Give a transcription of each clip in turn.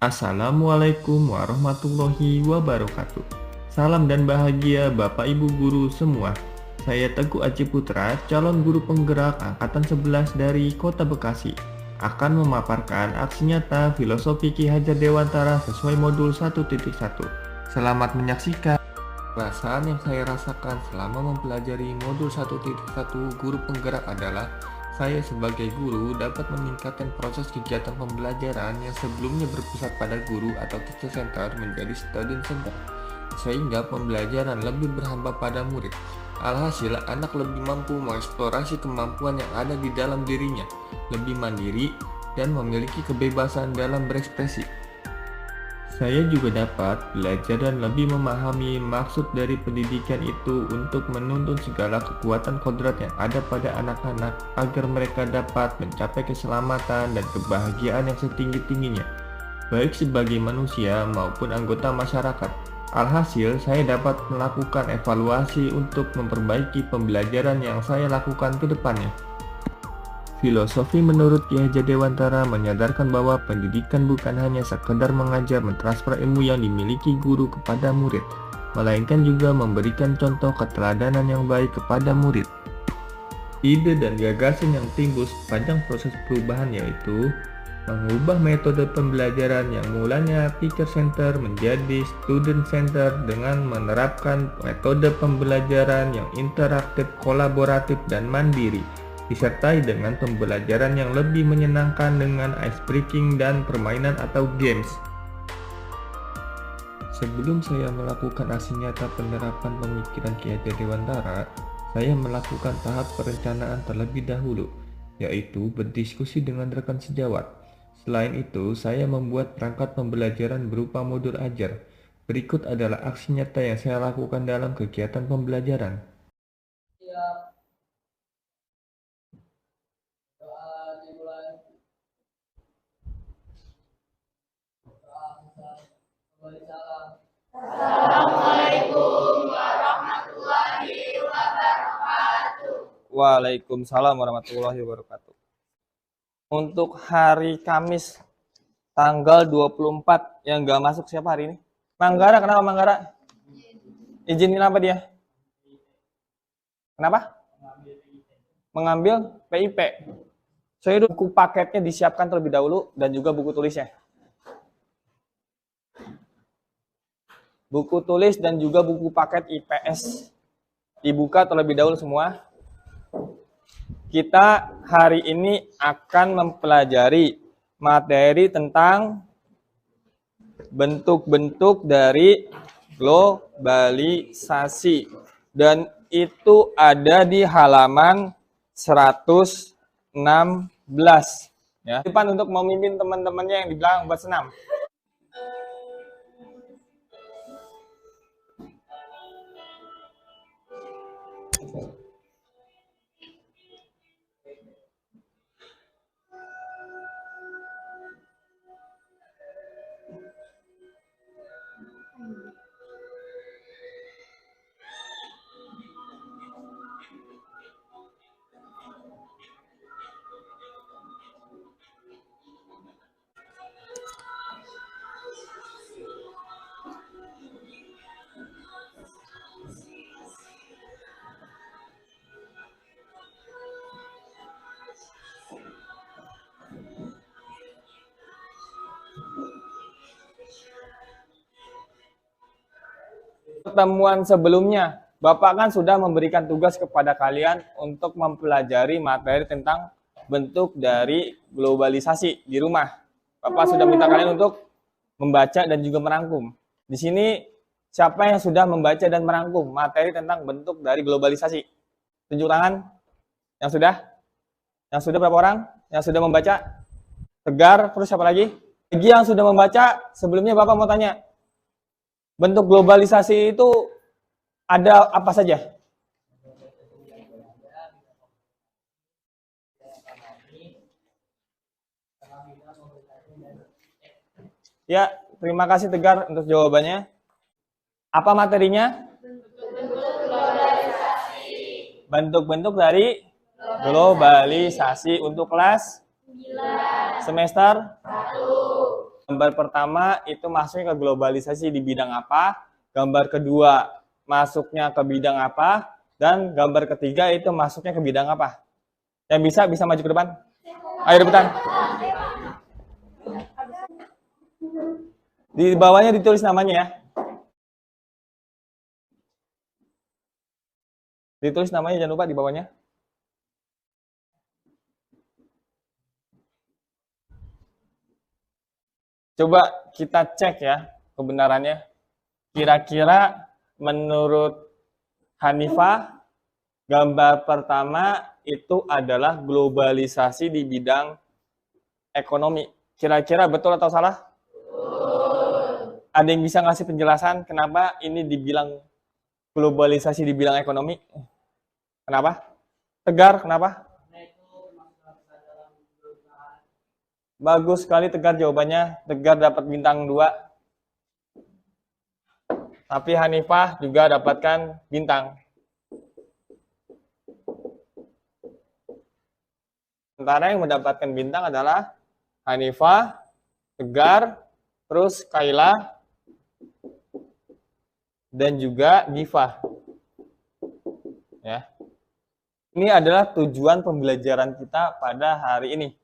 Assalamualaikum warahmatullahi wabarakatuh. Salam dan bahagia Bapak Ibu guru semua. Saya Teguh Aji Putra, calon guru penggerak angkatan 11 dari Kota Bekasi, akan memaparkan aksi nyata filosofi Ki Hajar Dewantara sesuai modul 1.1. Selamat menyaksikan. Perasaan yang saya rasakan selama mempelajari modul 1.1 guru penggerak adalah saya sebagai guru dapat meningkatkan proses kegiatan pembelajaran yang sebelumnya berpusat pada guru atau teacher center menjadi student center, sehingga pembelajaran lebih berhamba pada murid. Alhasil, anak lebih mampu mengeksplorasi kemampuan yang ada di dalam dirinya, lebih mandiri, dan memiliki kebebasan dalam berekspresi. Saya juga dapat belajar dan lebih memahami maksud dari pendidikan itu untuk menuntun segala kekuatan kodrat yang ada pada anak-anak agar mereka dapat mencapai keselamatan dan kebahagiaan yang setinggi-tingginya, baik sebagai manusia maupun anggota masyarakat. Alhasil, saya dapat melakukan evaluasi untuk memperbaiki pembelajaran yang saya lakukan ke depannya. Filosofi menurut Ki Hajar Dewantara menyadarkan bahwa pendidikan bukan hanya sekedar mengajar mentransfer ilmu yang dimiliki guru kepada murid, melainkan juga memberikan contoh keteladanan yang baik kepada murid. Ide dan gagasan yang timbul sepanjang proses perubahan yaitu mengubah metode pembelajaran yang mulanya teacher center menjadi student center dengan menerapkan metode pembelajaran yang interaktif, kolaboratif, dan mandiri, disertai dengan pembelajaran yang lebih menyenangkan dengan ice breaking dan permainan atau games. Sebelum saya melakukan aksi nyata penerapan pemikiran Ki Hajar Dewantara, saya melakukan tahap perencanaan terlebih dahulu, yaitu berdiskusi dengan rekan sejawat. Selain itu, saya membuat perangkat pembelajaran berupa modul ajar. Berikut adalah aksi nyata yang saya lakukan dalam kegiatan pembelajaran. Assalamualaikum warahmatullahi wabarakatuh. Waalaikumsalam warahmatullahi wabarakatuh. Untuk hari Kamis tanggal 24 yang nggak masuk siapa hari ini? Manggara, kenapa Manggara? Izinin apa dia? Kenapa? Mengambil PIP. Saya buku paketnya disiapkan terlebih dahulu dan juga buku tulisnya. Buku tulis dan juga buku paket IPS dibuka terlebih dahulu semua. Kita hari ini akan mempelajari materi tentang bentuk-bentuk dari globalisasi, dan itu ada di halaman 116 ya. Depan untuk memimpin teman-temannya yang di belakang buat senam. Pertemuan sebelumnya, Bapak kan sudah memberikan tugas kepada kalian untuk mempelajari materi tentang bentuk dari globalisasi di rumah. Bapak sudah minta kalian untuk membaca dan juga merangkum. Di sini, siapa yang sudah membaca dan merangkum materi tentang bentuk dari globalisasi? Tunjuk tangan. Yang sudah? Yang sudah berapa orang? Yang sudah membaca? Tegar, terus siapa lagi? Bagi yang sudah membaca, sebelumnya Bapak mau tanya, bentuk globalisasi itu ada apa saja? Ya, terima kasih Tegar untuk jawabannya. Apa materinya? Bentuk-bentuk dari globalisasi untuk kelas 9. Semester 1. Gambar pertama itu masuknya ke globalisasi di bidang apa, gambar kedua masuknya ke bidang apa, dan gambar ketiga itu masuknya ke bidang apa. Yang bisa maju ke depan. Ayo rebutan. Di bawahnya ditulis namanya ya. Ditulis namanya, jangan lupa di bawahnya. Coba kita cek ya kebenarannya. Kira-kira menurut Hanifah, gambar pertama itu adalah globalisasi di bidang ekonomi. Kira-kira betul atau salah? Betul. Ada yang bisa ngasih penjelasan kenapa ini dibilang globalisasi di bidang ekonomi? Kenapa? Tegar, kenapa? Bagus sekali Tegar jawabannya. Tegar dapat bintang 2. Tapi Hanifah juga dapatkan bintang. Sementara yang mendapatkan bintang adalah Hanifah, Tegar, terus Kaila, dan juga Giva. Ya. Ini adalah tujuan pembelajaran kita pada hari ini.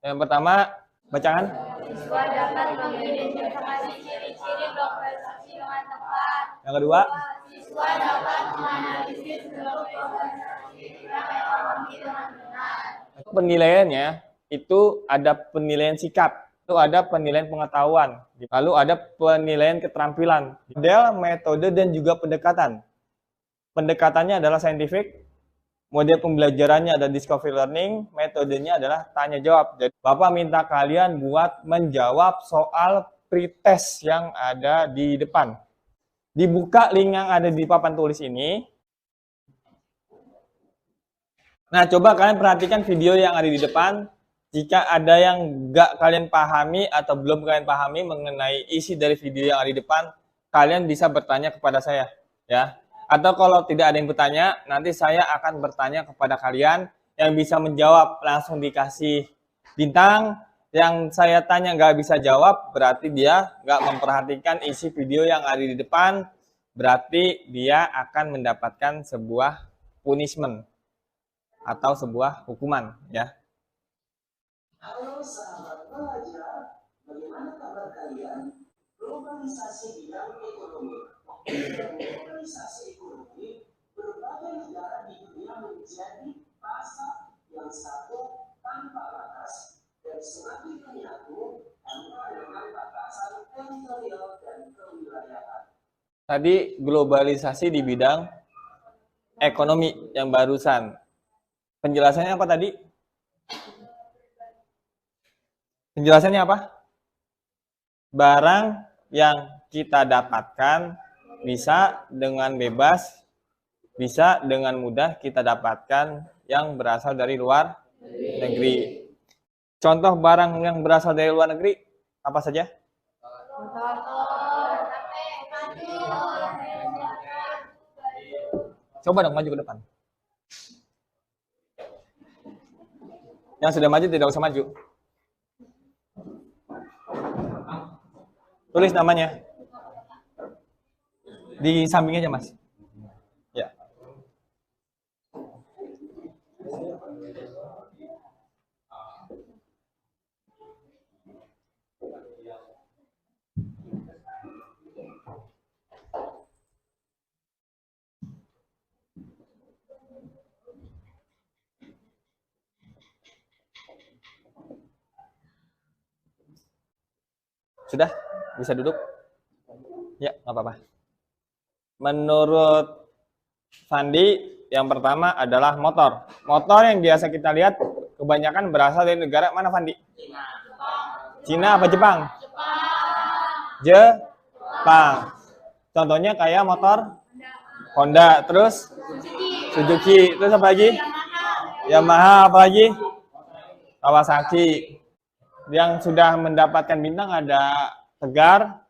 Yang pertama, bacaan. Siswa dapat mengidentifikasi ciri-ciri globalisasi dengan tepat. Yang kedua, Siswa dapat menganalisis globalisasi bidang ekonomi dengan benar. penilaiannya itu ada penilaian sikap, itu ada penilaian pengetahuan, lalu ada penilaian keterampilan, model, metode, dan juga pendekatan. Pendekatannya adalah scientific, model pembelajarannya ada discovery learning, metodenya adalah tanya jawab. Jadi Bapak minta kalian buat menjawab soal pretest yang ada di depan. Dibuka link yang ada di papan tulis ini. Nah, coba kalian perhatikan video yang ada di depan. Jika ada yang nggak kalian pahami atau belum kalian pahami mengenai isi dari video yang ada di depan, kalian bisa bertanya kepada saya, ya. Atau kalau tidak ada yang bertanya, nanti saya akan bertanya kepada kalian yang bisa menjawab langsung dikasih bintang. Yang saya tanya nggak bisa jawab, berarti dia nggak memperhatikan isi video yang ada di depan, berarti dia akan mendapatkan sebuah punishment atau sebuah hukuman, ya. Halo sahabat pelajar, bagaimana kabar kalian? Globalisasi bidang ekonomi. Globalisasi ekonomi, berbagai negara di dunia menjadi pasar yang satu tanpa batas dan semakin menyatu tanpa dengan batasan teritorial dan kewilayahan. Tadi globalisasi di bidang ekonomi yang barusan. Penjelasannya apa tadi? Penjelasannya apa? Barang yang kita dapatkan bisa dengan bebas, bisa dengan mudah kita dapatkan yang berasal dari luar negeri. Contoh barang yang berasal dari luar negeri apa saja? Coba dong maju ke depan. Yang sudah maju tidak usah maju. Tulis namanya. Di samping aja, Mas. Ya. Sudah? Bisa duduk? Ya, nggak apa-apa. Menurut Fandi, yang pertama adalah motor. Motor yang biasa kita lihat kebanyakan berasal dari negara mana, Fandi? Cina apa Jepang? Jepang. Contohnya kayak motor Honda, terus Suzuki, terus apa lagi? Yamaha, apa lagi? Kawasaki. Yang sudah mendapatkan bintang ada Tegar,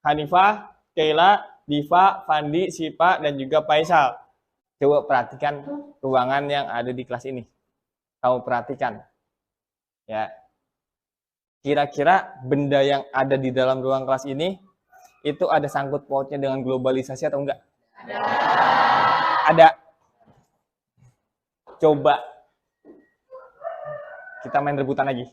Hanifah, Keila, Diva, Fandi, Sipa, dan juga Faisal. Coba perhatikan ruangan yang ada di kelas ini. Kamu perhatikan. Ya. Kira-kira benda yang ada di dalam ruang kelas ini itu ada sangkut pautnya dengan globalisasi atau enggak? Ada. Coba kita main rebutan lagi.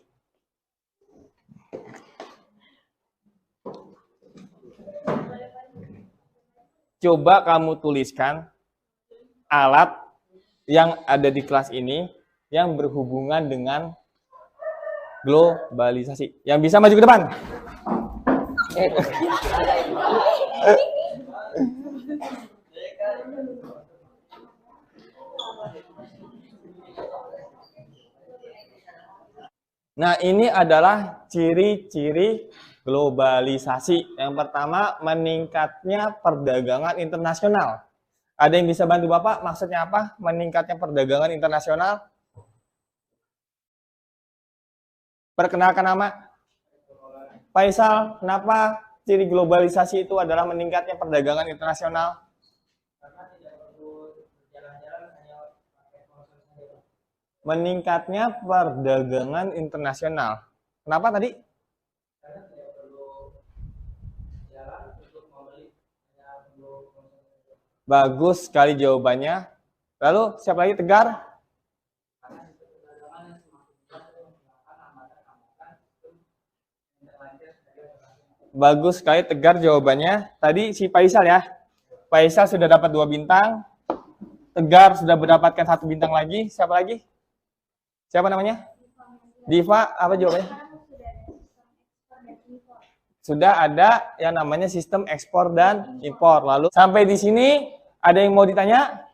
Coba kamu tuliskan alat yang ada di kelas ini yang berhubungan dengan globalisasi. Yang bisa maju ke depan. Nah, ini adalah ciri-ciri globalisasi. Yang pertama, meningkatnya perdagangan internasional. Ada yang bisa bantu Bapak? Maksudnya apa? Meningkatnya perdagangan internasional? Perkenalkan nama. Faisal, kenapa ciri globalisasi itu adalah meningkatnya perdagangan internasional? Meningkatnya perdagangan internasional. Kenapa tadi? Bagus sekali jawabannya. Lalu siapa lagi? Tegar? Bagus sekali Tegar jawabannya. Tadi si Faisal ya. Faisal sudah dapat 2 bintang. Tegar sudah mendapatkan 1 bintang lagi. Siapa lagi? Siapa namanya? Diva, apa jawabannya? Sudah ada yang namanya sistem ekspor dan impor. Lalu sampai di sini ada yang mau ditanya?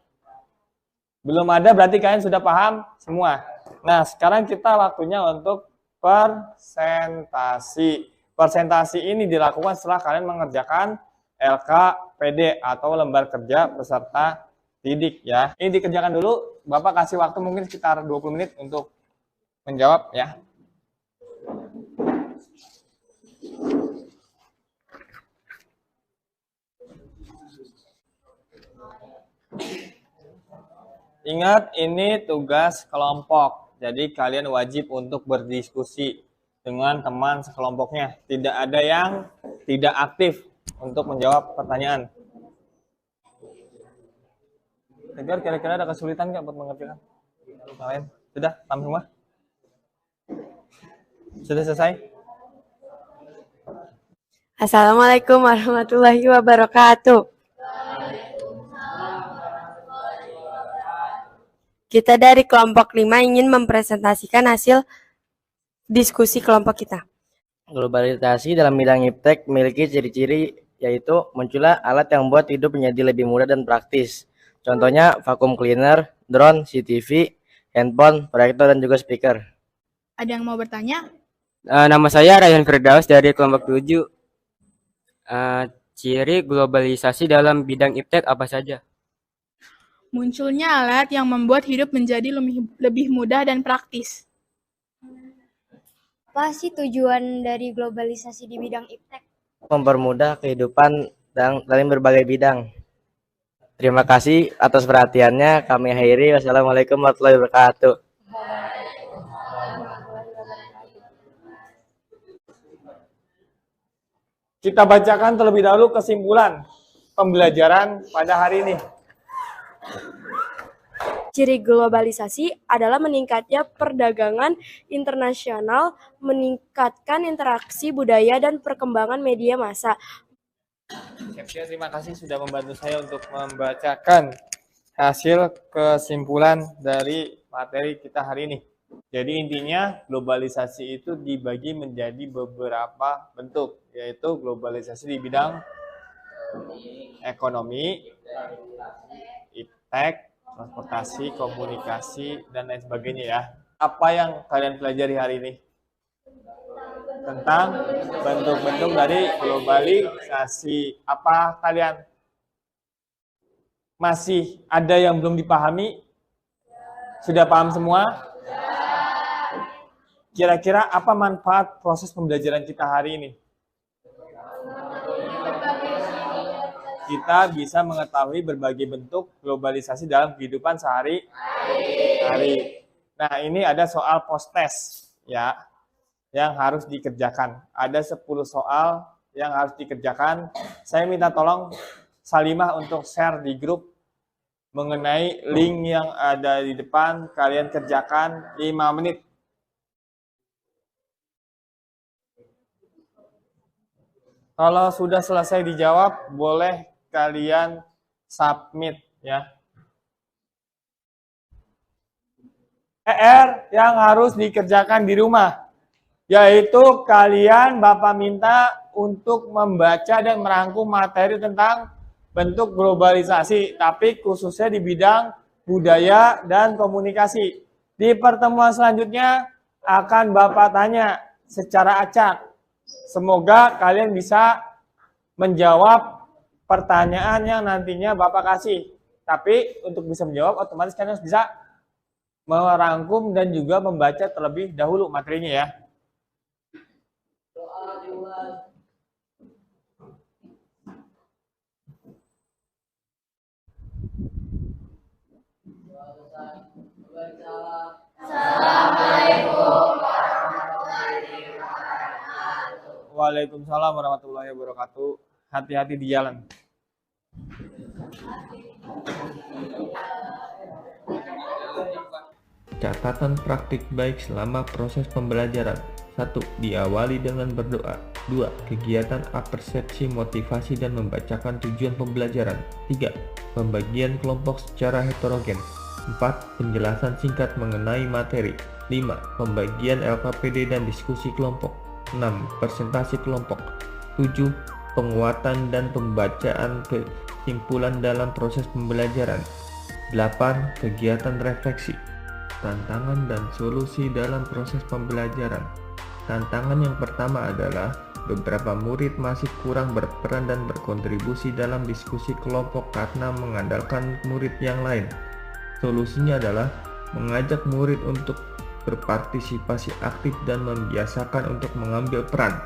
Belum ada, berarti kalian sudah paham semua. Nah, sekarang kita waktunya untuk presentasi. Presentasi ini dilakukan setelah kalian mengerjakan LKPD atau lembar kerja peserta didik ya. Ini dikerjakan dulu. Bapak kasih waktu mungkin sekitar 20 menit untuk menjawab ya. Ingat, ini tugas kelompok. Jadi kalian wajib untuk berdiskusi dengan teman sekelompoknya. Tidak ada yang tidak aktif untuk menjawab pertanyaan. Tegar, kira-kira ada kesulitan nggak buat mengerjakan? Kalian sudah paham semua? Sudah selesai? Assalamualaikum warahmatullahi wabarakatuh. Kita dari kelompok 5 ingin mempresentasikan hasil diskusi kelompok kita. Globalisasi dalam bidang iptek memiliki ciri-ciri yaitu munculnya alat yang membuat hidup menjadi lebih mudah dan praktis. Contohnya vacuum cleaner, drone, CCTV, handphone, proyektor, dan juga speaker. Ada yang mau bertanya? Nama saya Rayhan Firdaus dari kelompok 7. Ciri globalisasi dalam bidang iptek apa saja? Munculnya alat yang membuat hidup menjadi lebih mudah dan praktis. Apa sih tujuan dari globalisasi di bidang iptek? Mempermudah kehidupan dalam berbagai bidang. Terima kasih atas perhatiannya. Kami akhiri. Wassalamualaikum warahmatullahi wabarakatuh. Kita bacakan terlebih dahulu kesimpulan pembelajaran pada hari ini. Ciri globalisasi adalah meningkatnya perdagangan internasional, meningkatkan interaksi budaya dan perkembangan media massa. Terima kasih sudah membantu saya untuk membacakan hasil kesimpulan dari materi kita hari ini. Jadi intinya globalisasi itu dibagi menjadi beberapa bentuk, yaitu globalisasi di bidang ekonomi, iptek, transportasi, komunikasi, dan lain sebagainya ya. Apa yang kalian pelajari hari ini? Tentang bentuk-bentuk dari globalisasi. Apa kalian masih ada yang belum dipahami? Sudah paham semua? Kira-kira apa manfaat proses pembelajaran kita hari ini? Kita bisa mengetahui berbagai bentuk globalisasi dalam kehidupan sehari-hari. Nah, ini ada soal post-test ya. yang harus dikerjakan. Ada 10 soal yang harus dikerjakan. Saya minta tolong Salimah untuk share di grup mengenai link yang ada di depan. Kalian kerjakan 5 menit. Kalau sudah selesai dijawab, boleh kalian submit ya. PR yang harus dikerjakan di rumah, yaitu kalian Bapak minta untuk membaca dan merangkum materi tentang bentuk globalisasi, tapi khususnya di bidang budaya dan komunikasi. Di pertemuan selanjutnya akan Bapak tanya secara acak. Semoga kalian bisa menjawab pertanyaan yang nantinya Bapak kasih. Tapi untuk bisa menjawab, otomatis kalian harus bisa merangkum dan juga membaca terlebih dahulu materinya ya. Assalamualaikum warahmatullahi wabarakatuh. Waalaikumsalam warahmatullahi wabarakatuh. Hati-hati di jalan. Catatan praktik baik selama proses pembelajaran. 1. Diawali dengan berdoa. 2. Kegiatan apersepsi, motivasi, dan membacakan tujuan pembelajaran. 3. Pembagian kelompok secara heterogen. 4. Penjelasan singkat mengenai materi. 5. Pembagian LKPD dan diskusi kelompok. 6. Presentasi kelompok. 7. Penguatan dan pembacaan kesimpulan dalam proses pembelajaran. 8. Kegiatan refleksi. Tantangan dan solusi dalam proses pembelajaran. Tantangan yang pertama adalah beberapa murid masih kurang berperan dan berkontribusi dalam diskusi kelompok karena mengandalkan murid yang lain. Solusinya adalah mengajak murid untuk berpartisipasi aktif dan membiasakan untuk mengambil peran.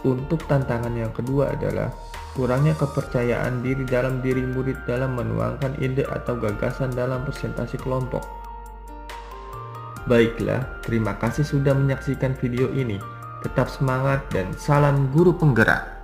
Untuk tantangan yang kedua adalah kurangnya kepercayaan diri dalam diri murid dalam menuangkan ide atau gagasan dalam presentasi kelompok. Baiklah, terima kasih sudah menyaksikan video ini. Tetap semangat dan salam guru penggerak.